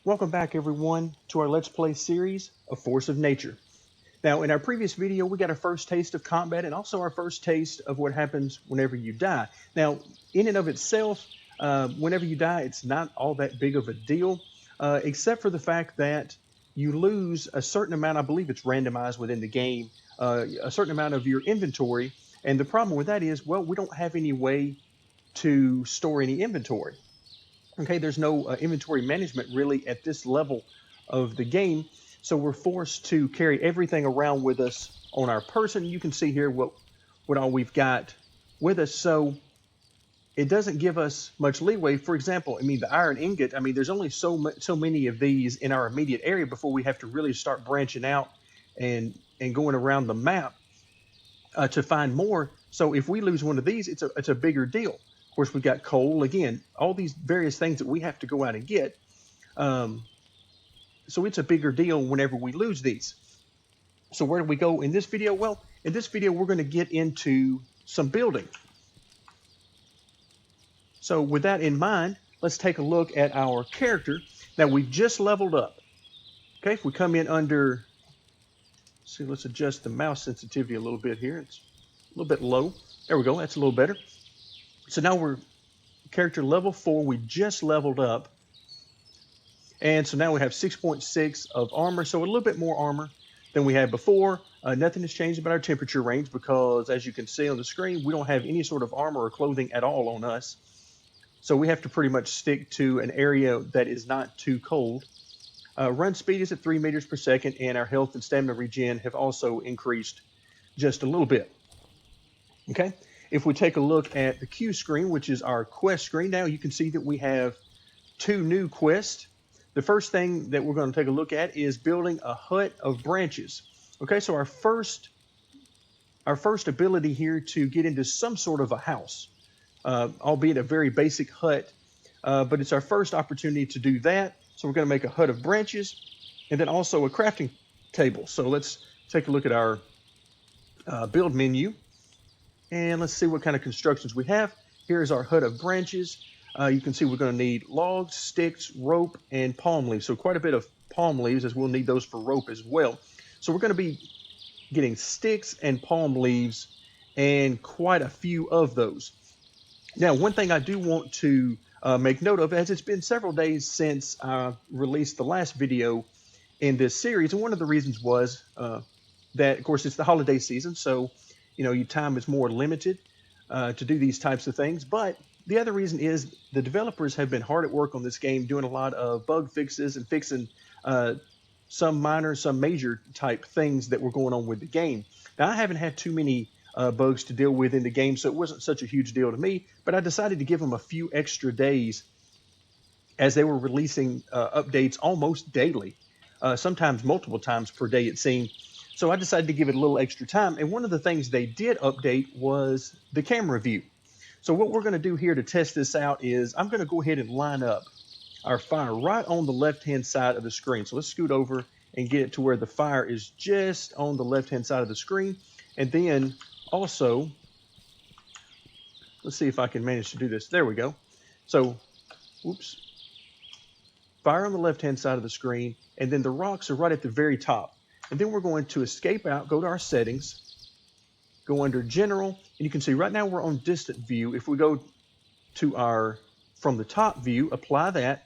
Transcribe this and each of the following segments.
Welcome back everyone to our Let's Play series of Force of Nature. Now in our previous video we got our first taste of combat and also our first taste of what happens whenever you die. Now in and of itself, whenever you die it's not all that big of a deal, except for the fact that you lose a certain amount, I believe it's randomized within the game, a certain amount of your inventory. And the problem with that is, well, we don't have any way to store any inventory. Okay, there's no inventory management really at this level of the game, so we're forced to carry everything around with us on our person. You can see here what all we've got with us, so it doesn't give us much leeway. For example, I mean the iron ingot. I mean there's only so many of these in our immediate area before we have to really start branching out and going around the map to find more. So if we lose one of these, it's a bigger deal. Of course, we've got coal again, all these various things that we have to go out and get. Um, so it's a bigger deal whenever we lose these. So where do we go in this video? Well, in this video, we're going to get into some building. So with that in mind, let's take a look at our character. Now we've just leveled up. Okay, if we come in under, see, let's adjust the mouse sensitivity a little bit here. It's a little bit low. There we go. That's a little better. So now we're character level 4. We just leveled up. And so now we have 6.6 of armor, so a little bit more armor than we had before. Nothing has changed about our temperature range because, as you can see on the screen, we don't have any sort of armor or clothing at all on us. So we have to pretty much stick to an area that is not too cold. Run speed is at 3 meters per second, and our health and stamina regen have also increased just a little bit. Okay, if we take a look at the Q screen, which is our quest screen, now you can see that we have 2 new quests. The first thing that we're going to take a look at is building a hut of branches. Okay, so our first ability here to get into some sort of a house, albeit a very basic hut, but it's our first opportunity to do that. So we're going to make a hut of branches and then also a crafting table. So let's take a look at our build menu and let's see what kind of constructions we have. Here's our hut of branches. You can see we're going to need logs, sticks, rope, and palm leaves. So quite a bit of palm leaves, as we'll need those for rope as well. So we're going to be getting sticks and palm leaves and quite a few of those. Now, one thing I do want to make note of, as it's been several days since I released the last video in this series, and one of the reasons was that, of course, it's the holiday season, so your time is more limited to do these types of things. But the other reason is the developers have been hard at work on this game, doing a lot of bug fixes and fixing some minor, some major type things that were going on with the game. Now, I haven't had too many bugs to deal with in the game, so it wasn't such a huge deal to me, but I decided to give them a few extra days as they were releasing updates almost daily, sometimes multiple times per day it seemed. So I decided to give it a little extra time, and one of the things they did update was the camera view. So what we're going to do here to test this out is I'm going to go ahead and line up our fire right on the left-hand side of the screen. So let's scoot over and get it to where the fire is just on the left-hand side of the screen. And then also, let's see if I can manage to do this. There we go. So, whoops. Fire on the left-hand side of the screen, and then the rocks are right at the very top. And then we're going to escape out, go to our settings, go under general, and you can see right now we're on distant view. If we go to our from the top view, apply that,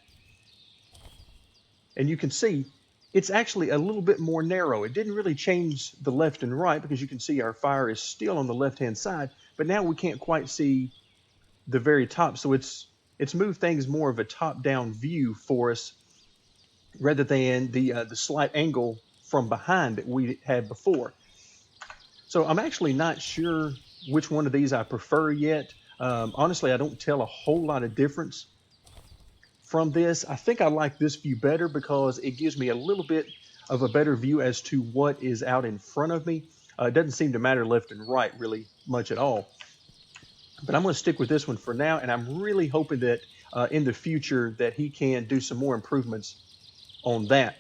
and you can see it's actually a little bit more narrow. It didn't really change the left and right because you can see our fire is still on the left-hand side, but now we can't quite see the very top. So it's moved things more of a top-down view for us rather than the slight angle from behind that we had before. So I'm actually not sure which one of these I prefer yet. Honestly, I don't tell a whole lot of difference from this. I think I like this view better because it gives me a little bit of a better view as to what is out in front of me. It doesn't seem to matter left and right really much at all. But I'm going to stick with this one for now, and I'm really hoping that in the future that he can do some more improvements on that.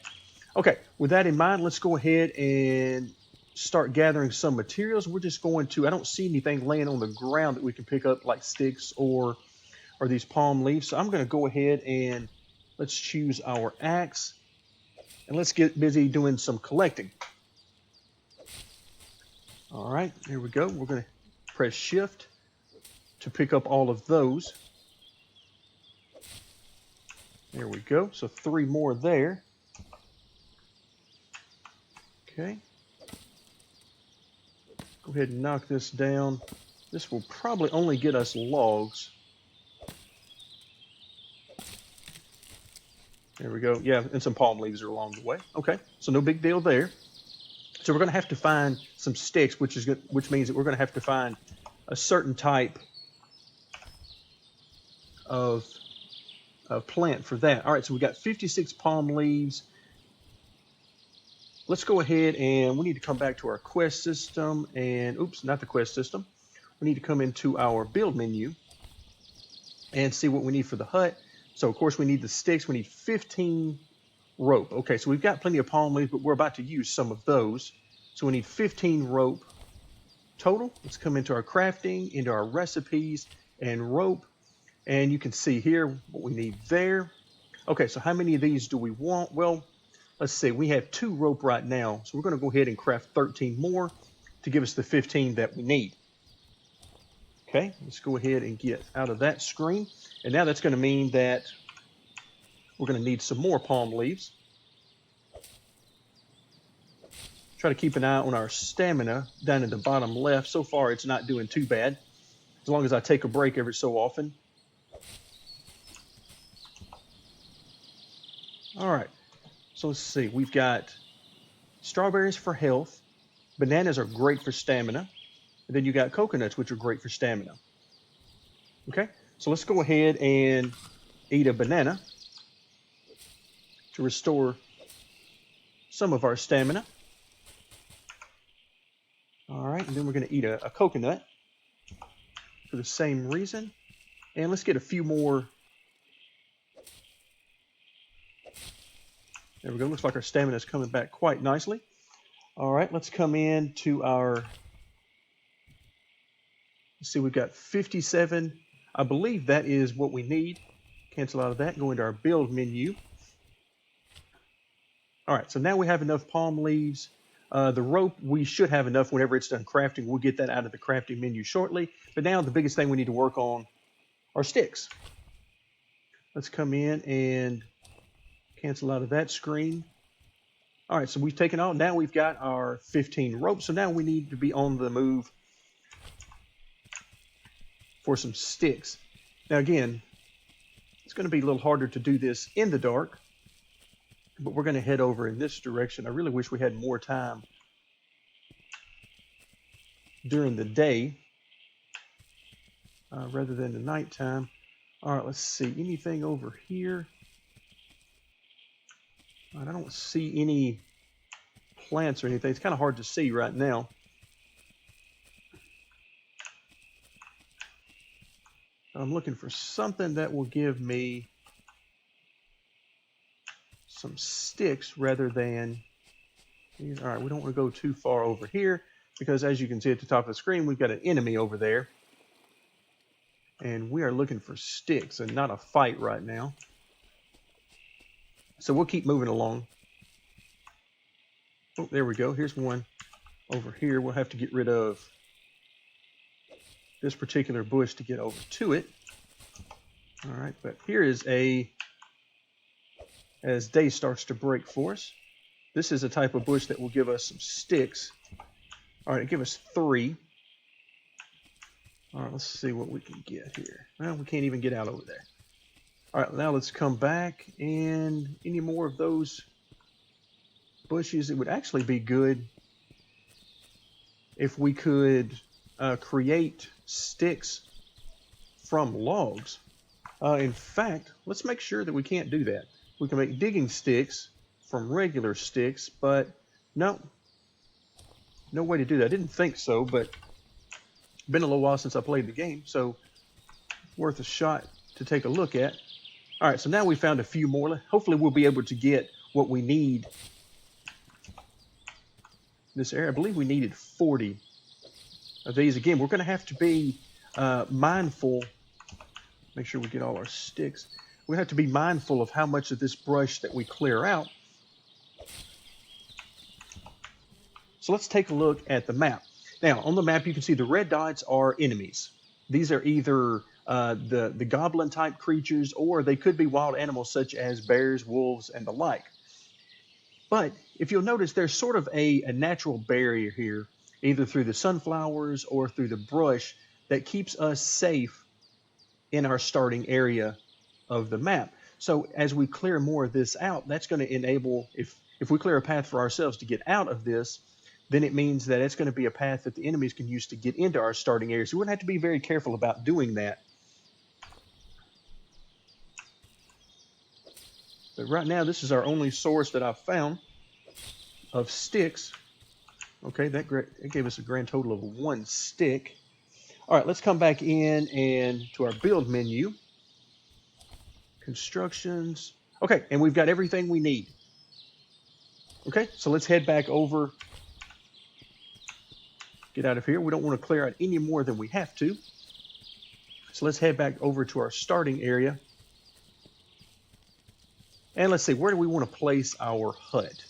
Okay, with that in mind, let's go ahead and start gathering some materials. We're just going to, I don't see anything laying on the ground that we can pick up like sticks or these palm leaves. So I'm going to go ahead and Let's choose our axe, and let's get busy doing some collecting. All right, here we go. We're going to press shift to pick up all of those. There we go. So 3 more there. Okay. Go ahead and knock this down. This will probably only get us logs. There we go. Yeah, and some palm leaves are along the way. Okay, so no big deal there. So we're going to have to find some sticks, which means that we're going to have to find a certain type of plant for that. All right, so we got 56 palm leaves. Let's go ahead and we need to come back to our quest system and, oops, not the quest system. We need to come into our build menu and see what we need for the hut. So of course we need the sticks. We need 15 rope. Okay, so we've got plenty of palm leaves, but we're about to use some of those. So we need 15 rope total. Let's come into our crafting, into our recipes and rope. And you can see here what we need there. Okay, so how many of these do we want? Well, let's see, we have 2 rope right now. So we're going to go ahead and craft 13 more to give us the 15 that we need. Okay, let's go ahead and get out of that screen. And now that's going to mean that we're going to need some more palm leaves. Try to keep an eye on our stamina down in the bottom left. So far, it's not doing too bad, as long as I take a break every so often. All right, so let's see. We've got strawberries for health. Bananas are great for stamina. And then you got coconuts, which are great for stamina. Okay, so let's go ahead and eat a banana to restore some of our stamina. All right, and then we're going to eat a coconut for the same reason. And let's get a few more. There we go. Looks like our stamina is coming back quite nicely. All right, let's come in to our, let's see, we've got 57. I believe that is what we need. Cancel out of that, go into our build menu. All right, so now we have enough palm leaves. The rope, we should have enough whenever it's done crafting. We'll get that out of the crafting menu shortly. But now the biggest thing we need to work on are sticks. Let's come in and cancel out of that screen. All right, so we've taken out, now we've got our 15 ropes. So now we need to be on the move for some sticks. Now again, it's going to be a little harder to do this in the dark, but we're going to head over in this direction. I really wish we had more time during the day rather than the nighttime. All right, let's see. Anything over here? All right, I don't see any plants or anything. It's kind of hard to see right now. I'm looking for something that will give me some sticks rather than these. All right, we don't want to go too far over here because as you can see at the top of the screen, we've got an enemy over there. And we are looking for sticks and not a fight right now. So we'll keep moving along. Oh, there we go. Here's one over here. We'll have to get rid of this particular bush to get over to it. All right, but here is as day starts to break for us. This is a type of bush that will give us some sticks. All right, give us 3. All right, let's see what we can get here. Well, we can't even get out over there. All right, now let's come back and any more of those bushes. It would actually be good if we could create sticks from logs. In fact, let's make sure that we can't do that. We can make digging sticks from regular sticks, but no way to do that. I didn't think so, but it's been a little while since I played the game, so worth a shot to take a look at. All right, so now we found a few more. Hopefully we'll be able to get what we need in this area. I believe we needed 40 of these. Again, we're going to have to be mindful. Make sure we get all our sticks. we have to be mindful of how much of this brush that we clear out. So let's take a look at the map. Now, on the map, you can see the red dots are enemies. These are either the goblin type creatures, or they could be wild animals such as bears, wolves, and the like. But if you'll notice, there's sort of a natural barrier here, either through the sunflowers or through the brush, that keeps us safe in our starting area of the map. So as we clear more of this out, that's going to enable, if we clear a path for ourselves to get out of this, then it means that it's going to be a path that the enemies can use to get into our starting area. So we're going to have to be very careful about doing that. But right now, this is our only source that I've found of sticks. Okay, that gave us a grand total of 1 stick. All right, let's come back in and to our build menu. Constructions. Okay, and we've got everything we need. Okay, so let's head back over. Get out of here. We don't want to clear out any more than we have to. So let's head back over to our starting area. And let's see, where do we want to place our hut?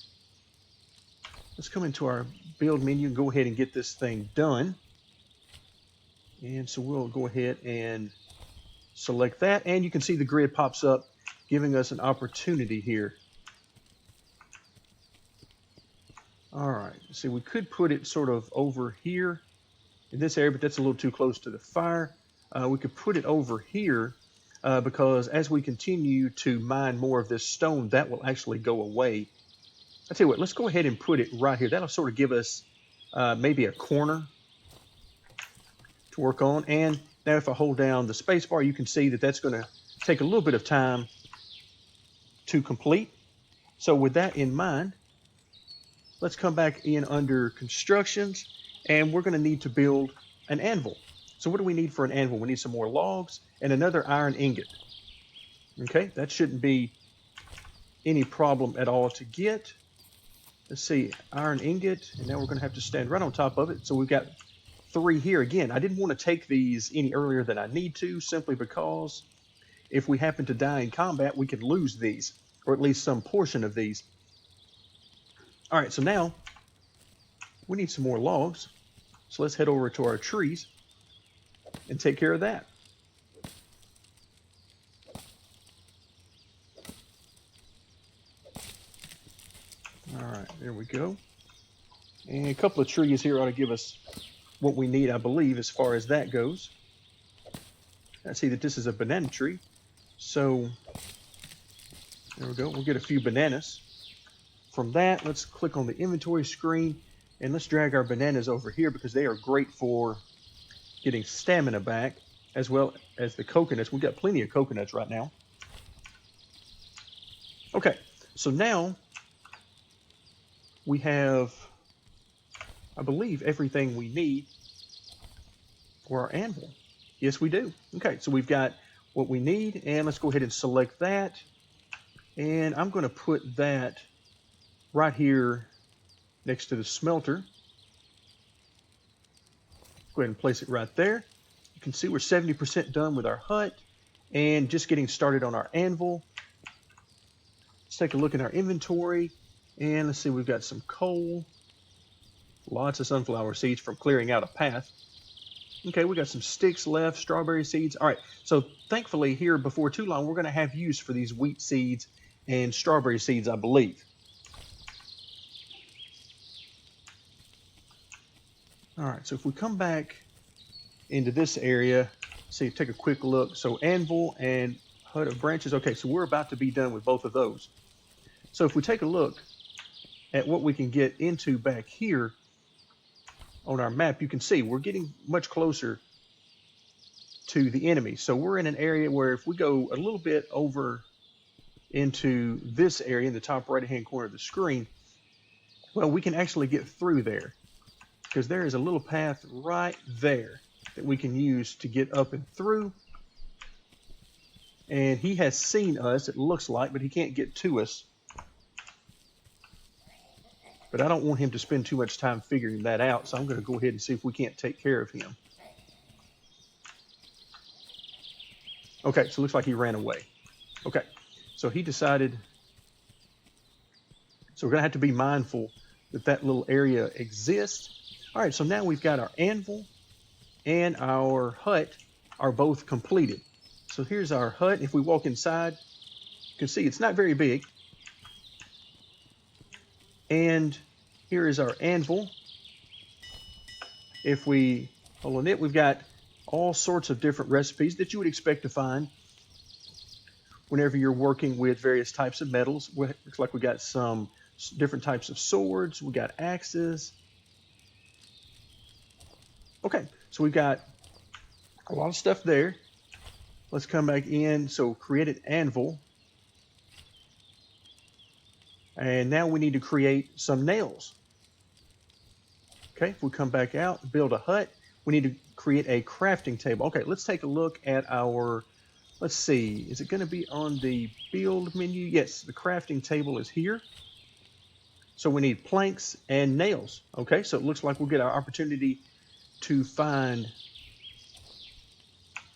Let's come into our build menu and go ahead and get this thing done. And so we'll go ahead and select that. And you can see the grid pops up, giving us an opportunity here. All right, see, we could put it sort of over here in this area, but that's a little too close to the fire. We could put it over here because as we continue to mine more of this stone, that will actually go away. I'll tell you what, let's go ahead and put it right here. That'll sort of give us maybe a corner to work on. And now if I hold down the space bar, you can see that that's going to take a little bit of time to complete. So with that in mind, let's come back in under constructions, and we're going to need to build an anvil. So what do we need for an anvil? We need some more logs and another iron ingot. Okay, that shouldn't be any problem at all to get. Let's see, iron ingot, and now we're going to have to stand right on top of it. So we've got 3 here. Again, I didn't want to take these any earlier than I need to, simply because if we happen to die in combat, we could lose these, or at least some portion of these. All right, so now we need some more logs. So let's head over to our trees and take care of that. All right, there we go. And a couple of trees here ought to give us what we need, I believe, as far as that goes. I see that this is a banana tree. So there we go. We'll get a few bananas. From that, let's click on the inventory screen and let's drag our bananas over here because they are great for getting stamina back, as well as the coconuts. We've got plenty of coconuts right now. Okay, so now we have, I believe, everything we need for our anvil. Yes, we do. Okay, so we've got what we need, and let's go ahead and select that. And I'm going to put that right here next to the smelter. Go ahead and place it right there. You can see we're 70% done with our hut and just getting started on our anvil. Let's take a look at our inventory, and let's see, we've got some coal, lots of sunflower seeds from clearing out a path. Okay, we got some sticks left, strawberry seeds. All right, so thankfully here before too long, we're going to have use for these wheat seeds and strawberry seeds, I believe. All right, so if we come back into this area, see, take a quick look. So anvil and hut of branches. Okay, so we're about to be done with both of those. So if we take a look at what we can get into back here on our map, you can see we're getting much closer to the enemy. So we're in an area where if we go a little bit over into this area in the top right-hand corner of the screen, well, we can actually get through there because there is a little path right there that we can use to get up and through. And he has seen us, it looks like, but he can't get to us. But I don't want him to spend too much time figuring that out, so I'm going to go ahead and see if we can't take care of him. Okay, so it looks like he ran away. Okay, so he decided, so we're gonna have to be mindful that that little area exists. All right, so now we've got our anvil and our hut are both completed. So here's our hut. If we walk inside, you can see it's not very big. And here is our anvil. If we hold on it, we've got all sorts of different recipes that you would expect to find whenever you're working with various types of metals. Looks like we got some different types of swords. We got axes. Okay, so we've got a lot of stuff there. Let's come back in. So create an anvil. And now we need to create some nails. Okay, if we come back out, build a hut, we need to create a crafting table. Okay, let's take a look at our, let's see, is it going to be on the build menu? Yes, the crafting table is here. So we need planks and nails. Okay, so it looks like we'll get our opportunity to find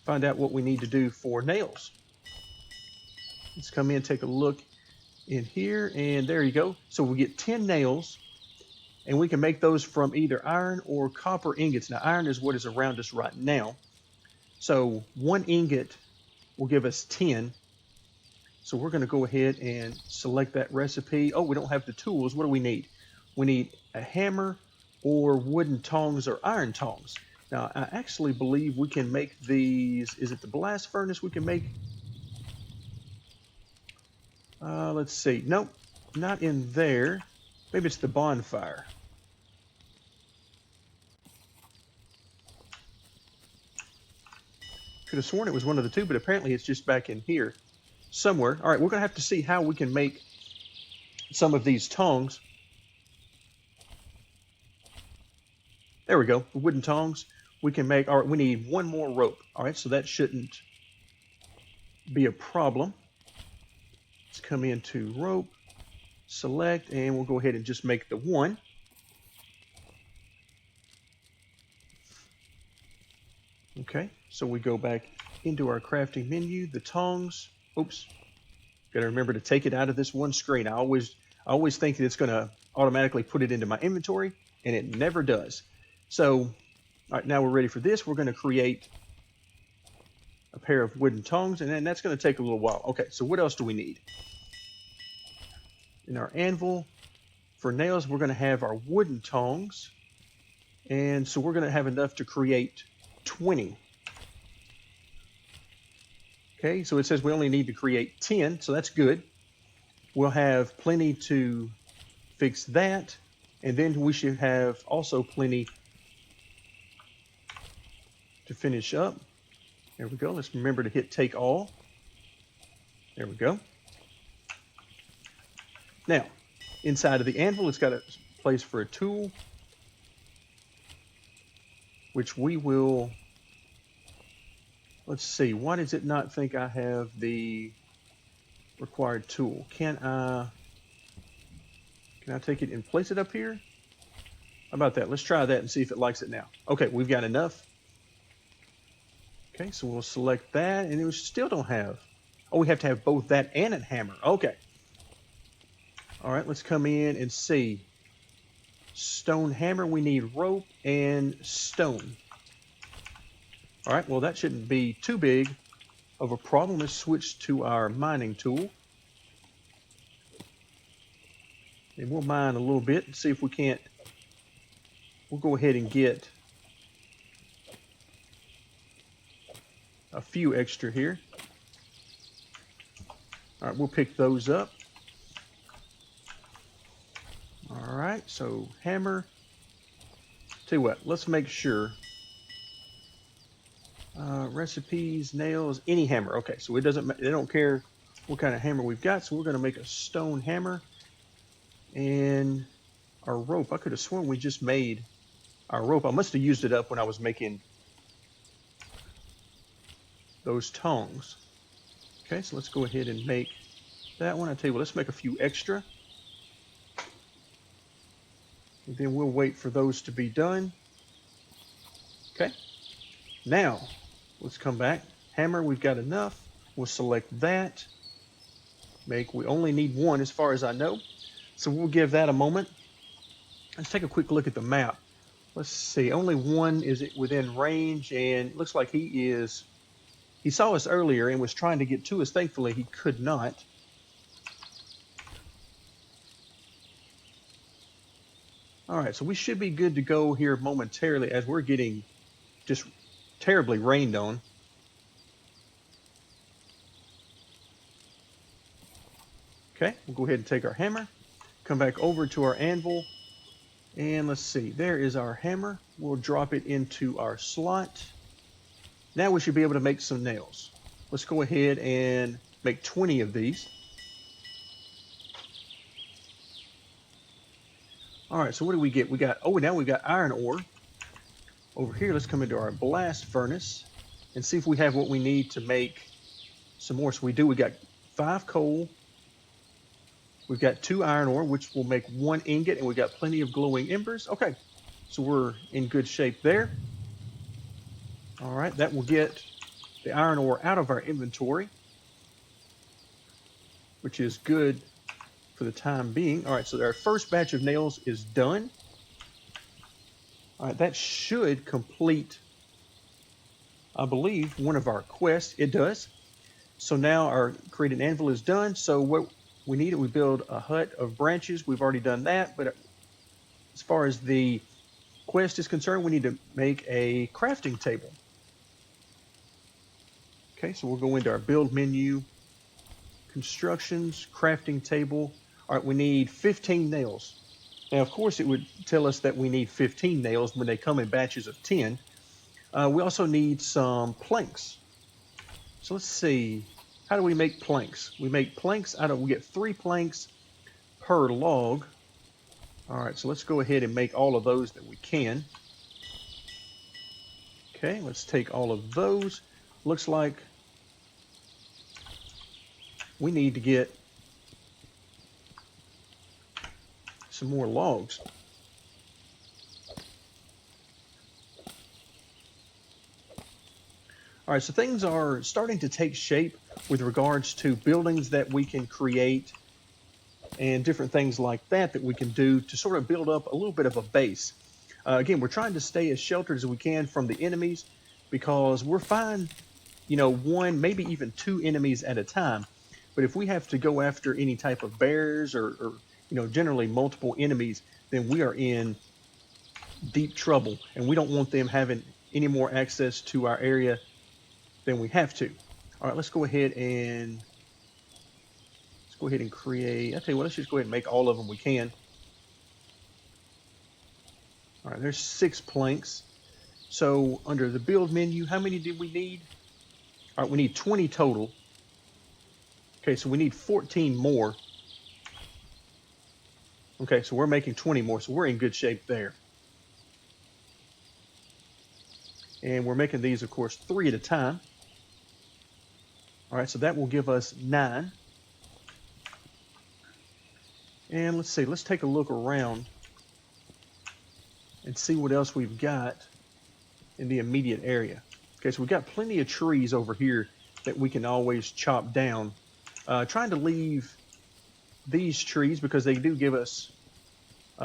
out what we need to do for nails. Let's come in, take a look in here, and there you go. So we get 10 nails, and we can make those from either iron or copper ingots. Now, iron is what is around us right now. So 1 ingot will give us 10. So we're going to go ahead and select that recipe. Oh, we don't have the tools. What do we need? We need a hammer or wooden tongs or iron tongs. Now, I actually believe we can make these. Is it the blast furnace we can make? Let's see. Nope, not in there. Maybe it's the bonfire. Could have sworn it was one of the two, but apparently it's just back in here somewhere. All right, we're going to have to see how we can make some of these tongs. There we go, the wooden tongs. We can make, all right, we need 1 more rope. All right, so that shouldn't be a problem. Let's come into rope, select, and we'll go ahead and just make the 1. Okay, so we go back into our crafting menu, the tongs. Oops, got to remember to take it out of this one screen. I always think that it's going to automatically put it into my inventory, and it never does. So, all right, now we're ready for this. We're going to create a pair of wooden tongs, and then that's going to take a little while. Okay, so what else do we need? In our anvil, for nails, we're going to have our wooden tongs, and so we're going to have enough to create 20. Okay, so it says we only need to create 10, so that's good. We'll have plenty to fix that, and then we should have also plenty to finish up. There we go. Let's remember to hit take all. There we go. Now, inside of the anvil, it's got a place for a tool, which we will, let's see, why does it not think I have the required tool? Can I take it and place it up here? How about that? Let's try that and see if it likes it now. Okay, we've got enough. Okay, so we'll select that, and we still don't have, oh, we have to have both that and a hammer. Okay. All right, let's come in and see. Stone hammer, we need rope and stone. All right, well, that shouldn't be too big of a problem. Let's switch to our mining tool. And we'll mine a little bit and see if we can't, we'll go ahead and get a few extra here. All right, we'll pick those up. All right, so hammer. Tell you what, let's make sure. Recipes, nails, any hammer. Okay, so it doesn't, they don't care what kind of hammer we've got, so we're going to make a stone hammer. And our rope, I could have sworn we just made our rope. I must have used it up when I was making those tongs. Okay, so let's go ahead and make that one. I tell you what, let's make a few extra. And then we'll wait for those to be done. Okay, now let's come back. Hammer, we've got enough. We'll select that. We only need one as far as I know. So we'll give that a moment. Let's take a quick look at the map. Let's see, only one is within range, and it looks like he saw us earlier and was trying to get to us. Thankfully, he could not. All right, so we should be good to go here momentarily as we're getting just terribly rained on. Okay, we'll go ahead and take our hammer, come back over to our anvil, and let's see, there is our hammer. We'll drop it into our slot. Now we should be able to make some nails. Let's go ahead and make 20 of these. All right, so what do we get? Now we got iron ore. Over here, let's come into our blast furnace and see if we have what we need to make some more. So we do, we got 5 coal. We've got 2 iron ore, which will make 1 ingot, and we've got plenty of glowing embers. Okay, so we're in good shape there. All right, that will get the iron ore out of our inventory, which is good for the time being. All right, so our first batch of nails is done. All right, that should complete, I believe, one of our quests. It does. So now our create an anvil is done. So what we need, we build a hut of branches. We've already done that, but as far as the quest is concerned, we need to make a crafting table. Okay, so we'll go into our build menu, constructions, crafting table. All right, we need 15 nails. Now, of course, it would tell us that we need 15 nails when they come in batches of 10. We also need some planks. So let's see, how do we make planks? We make planks we get 3 planks per log. All right, so let's go ahead and make all of those that we can. Okay, let's take all of those. Looks like we need to get some more logs. All right, so things are starting to take shape with regards to buildings that we can create and different things like that we can do to sort of build up a little bit of a base. Again, we're trying to stay as sheltered as we can from the enemies because we're fine, 1, maybe even 2 enemies at a time. But if we have to go after any type of bears or generally multiple enemies, then we are in deep trouble, and we don't want them having any more access to our area than we have to. All right, let's go ahead and create. I tell you what, let's just go ahead and make all of them we can. All right, there's 6 planks. So under the build menu, how many did we need? All right, we need 20 total. Okay, so we need 14 more. Okay, so we're making 20 more, so we're in good shape there. And we're making these, of course, 3 at a time. All right, so that will give us 9. And let's see, let's take a look around and see what else we've got in the immediate area. Okay, so we've got plenty of trees over here that we can always chop down. Trying to leave these trees because they do give us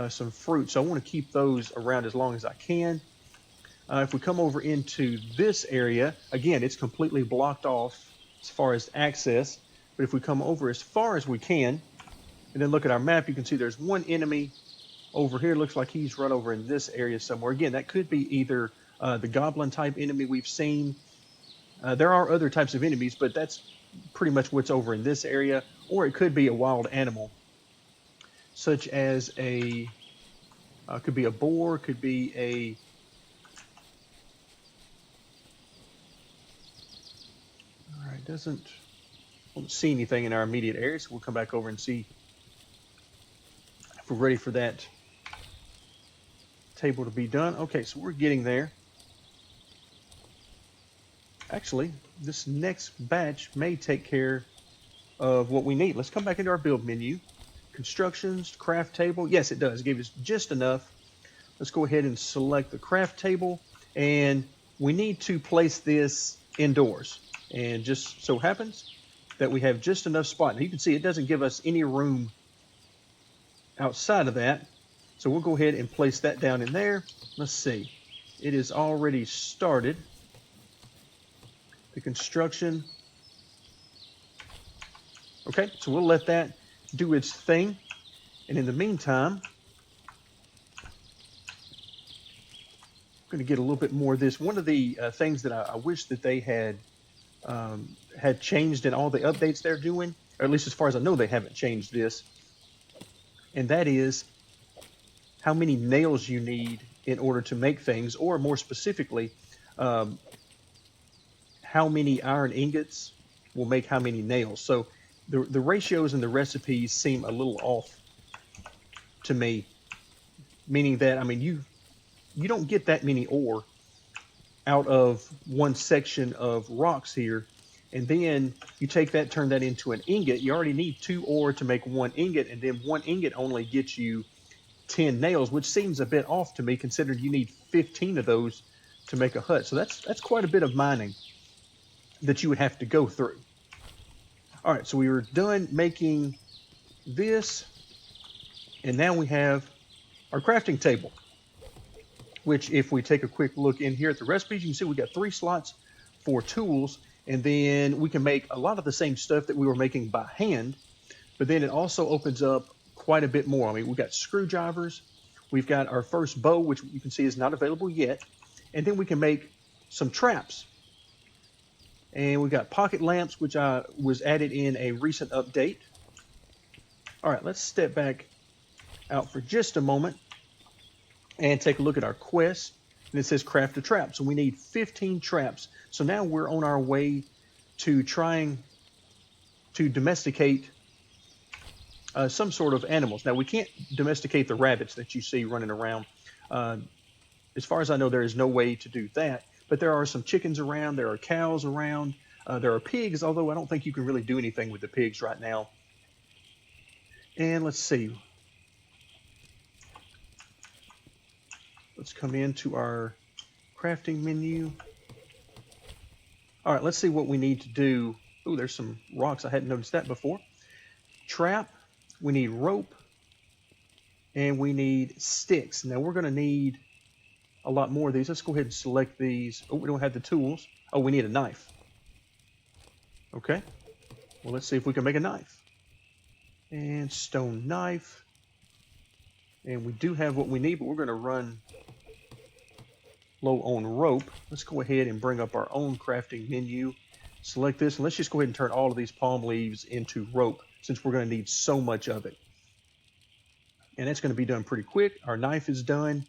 some fruit, so I want to keep those around as long as I can. If we come over into this area, again, it's completely blocked off as far as access, but if we come over as far as we can, and then look at our map, you can see there's 1 enemy over here. Looks like he's right over in this area somewhere. Again, that could be either the goblin type enemy we've seen. There are other types of enemies, but that's pretty much what's over in this area, or it could be a wild animal, such as could be a boar, could be all right, don't see anything in our immediate area, so we'll come back over and see if we're ready for that table to be done. Okay, so we're getting there. Actually, this next batch may take care of what we need. Let's come back into our build menu. Constructions, craft table. Yes, it does. It gave us just enough. Let's go ahead and select the craft table. And we need to place this indoors. And just so happens, that we have just enough spot. Now you can see it doesn't give us any room outside of that. So we'll go ahead and place that down in there. Let's see. It is already started. The construction. Okay, so we'll let that do its thing. And in the meantime, I'm going to get a little bit more of this. One of the things that I wish that they had changed in all the updates they're doing, or at least as far as I know, they haven't changed this, and that is how many nails you need in order to make things, or more specifically, um, how many iron ingots will make how many nails. So the ratios and the recipes seem a little off to me, meaning that, I mean, you don't get that many ore out of one section of rocks here, and then you take that, turn that into an ingot. You already need 2 ore to make 1 ingot, and then 1 ingot only gets you 10 nails, which seems a bit off to me considering you need 15 of those to make a hut. So that's quite a bit of mining that you would have to go through. All right, so we were done making this, and now we have our crafting table, which if we take a quick look in here at the recipes, you can see we got 3 slots for tools, and then we can make a lot of the same stuff that we were making by hand, but then it also opens up quite a bit more. I mean, we've got screwdrivers, we've got our first bow, which you can see is not available yet, and then we can make some traps. And we've got pocket lamps, which was added in a recent update. All right, let's step back out for just a moment and take a look at our quest. And it says craft a trap. So we need 15 traps. So now we're on our way to trying to domesticate some sort of animals. Now we can't domesticate the rabbits that you see running around. As far as I know, there is no way to do that. But there are some chickens around. There are cows around. There are pigs, although I don't think you can really do anything with the pigs right now. And let's see. Let's come into our crafting menu. All right, let's see what we need to do. Oh, there's some rocks. I hadn't noticed that before. Trap. We need rope. And we need sticks. Now, we're going to need a lot more of these. Let's go ahead and select these. Oh, we don't have the tools. Oh, we need a knife. Okay. Well, let's see if we can make a knife. And stone knife. And we do have what we need, but we're going to run low on rope. Let's go ahead and bring up our own crafting menu. Select this, and let's just go ahead and turn all of these palm leaves into rope, since we're going to need so much of it. And that's going to be done pretty quick. Our knife is done.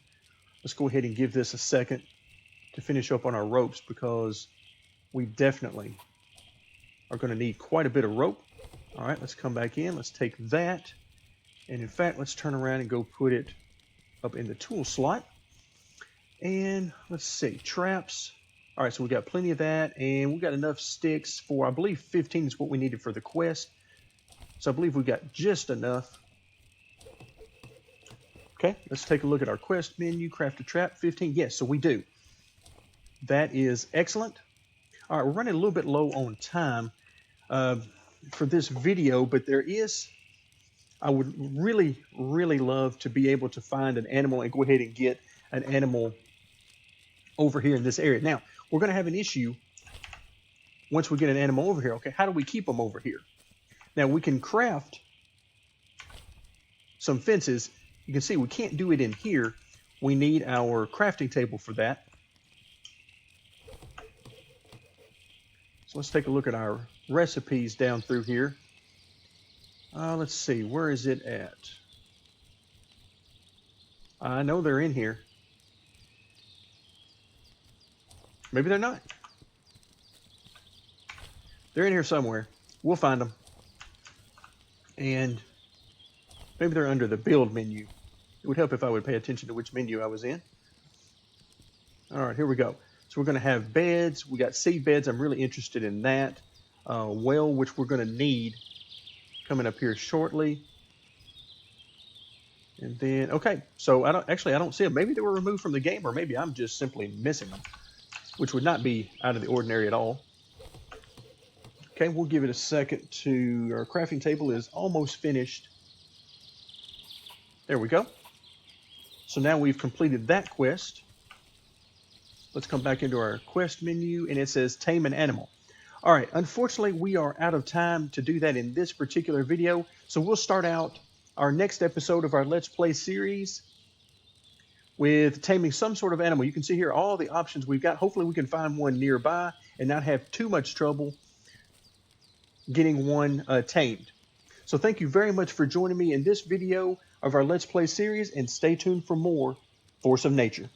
Let's go ahead and give this a second to finish up on our ropes, because we definitely are going to need quite a bit of rope. All right, let's come back in. Let's take that. And in fact, let's turn around and go put it up in the tool slot. And let's see, traps. All right, so we got plenty of that, and we got enough sticks for, I believe 15 is what we needed for the quest. So I believe we got just enough. Okay, let's take a look at our quest menu. Craft a trap, 15. Yes, so we do. That is excellent. All right, we're running a little bit low on time for this video, but I would really, really love to be able to find an animal and go ahead and get an animal over here in this area. Now, we're going to have an issue once we get an animal over here. Okay, how do we keep them over here? Now, we can craft some fences. You can see we can't do it in here. We need our crafting table for that. So let's take a look at our recipes down through here. Let's see, where is it at? I know they're in here. Maybe they're not. They're in here somewhere. We'll find them. And maybe they're under the build menu. It would help if I would pay attention to which menu I was in. All right, here we go. So we're going to have beds. We got seed beds. I'm really interested in that. Well, which we're going to need coming up here shortly. And then, okay, so I don't see them. Maybe they were removed from the game, or maybe I'm just simply missing them, which would not be out of the ordinary at all. Okay, we'll give it a second to, our crafting table is almost finished. There we go. So now we've completed that quest. Let's come back into our quest menu and it says tame an animal. All right, unfortunately, we are out of time to do that in this particular video. So we'll start out our next episode of our Let's Play series with taming some sort of animal. You can see here all the options we've got. Hopefully we can find one nearby and not have too much trouble getting one tamed. So thank you very much for joining me in this video of our Let's Play series, and stay tuned for more Force of Nature.